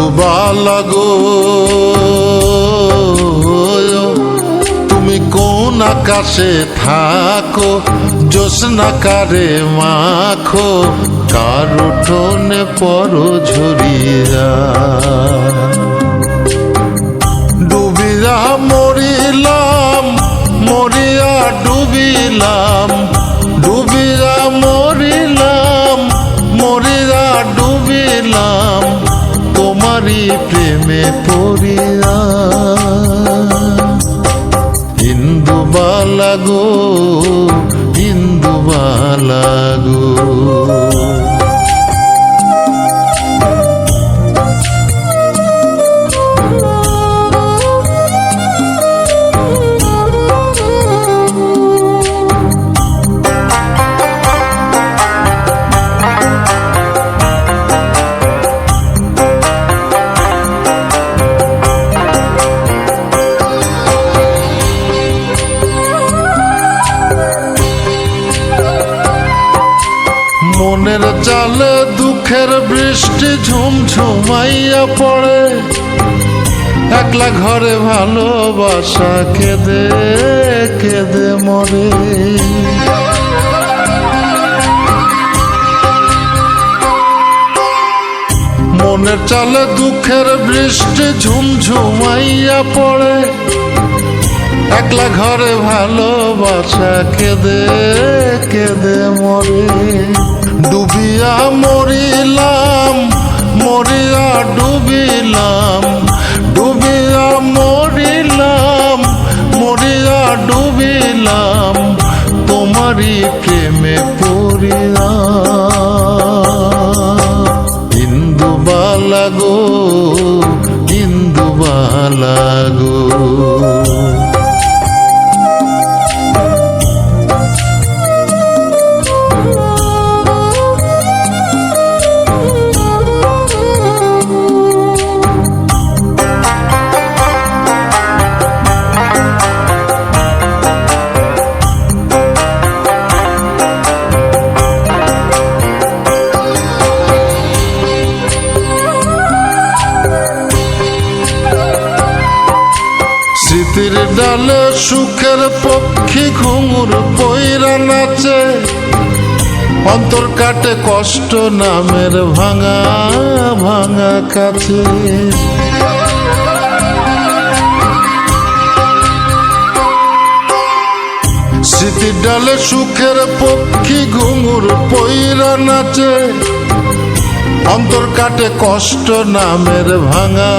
ইন্দুবালা গো, তুমি কোন আকাশে থাকো, জ্যোৎস্না কারে মাখো, কার উঠোনে পরো ঝরিয়া। ডুবিয়া মরিলাম, মরিয়া ডুবিলাম, ডুবিয়া মরিলাম, মরিয়া ডুবিলাম, তোমারই প্রেমে পড়িয়া। ইন্দুবালা গো, ইন্দুবালা গো। মনের চালে দুঃখের বৃষ্টি ঝুমঝুমাইয়া পড়ে, একলা ঘরে ভালোবাসা কেঁদে কেঁদে মরে। মনের চালে দুঃখের বৃষ্টি ঝুমঝুমাইয়া পড়ে, একলা ঘরে ভালোবাসা কেঁদে কেঁদে মরে। ডুবিয়া মরিলাম, মরিয়া ডুবিলাম, ডুবিয়া মরিলাম, মরিয়া ডুবিলাম, তোমারই প্রেমে পড়িয়া। ইন্দুবালা গো, ইন্দুবালা গো। স্মৃতির ডালে সুখের পক্ষী ঘুঙুর পইরা নাচে, অন্তর কাটে কষ্ট নামের ভাঙা ভাঙা কাছে। স্মৃতির ডালে সুখের পক্ষী ঘুঙুর পইরা নাচে, অন্তর কাটে কষ্ট নামের ভাঙা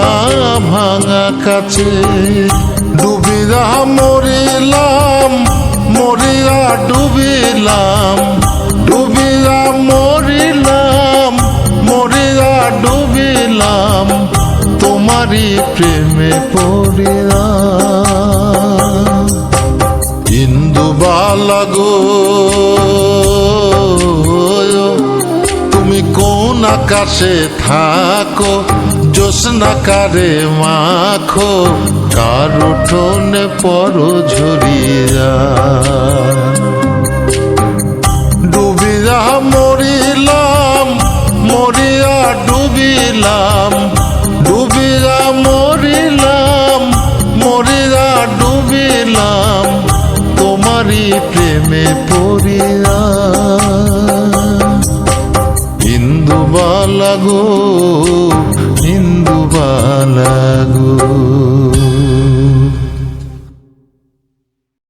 ভাঙা কাছে। ডুবিয়া মরিলাম, মরিয়া ডুবিলাম, ডুবিয়া মরিলাম, মরিয়া ডুবিলাম, তোমারই প্রেমে পড়িয়া। ইন্দুবালা গো, তুমি কোন আকাশে থাকো, জ্যোৎস্না কারে মাখো, কার উঠোনে পরো ঝরিয়া। ডুবিয়া মরিলাম, মরিয়া ডুবিলাম, ডুবিয়া মরিলাম, মরিয়া ডুবিলাম, তোমারই প্রেমে পড়িয়া। ইন্দুবালা গো, ইন্দুবালা গো।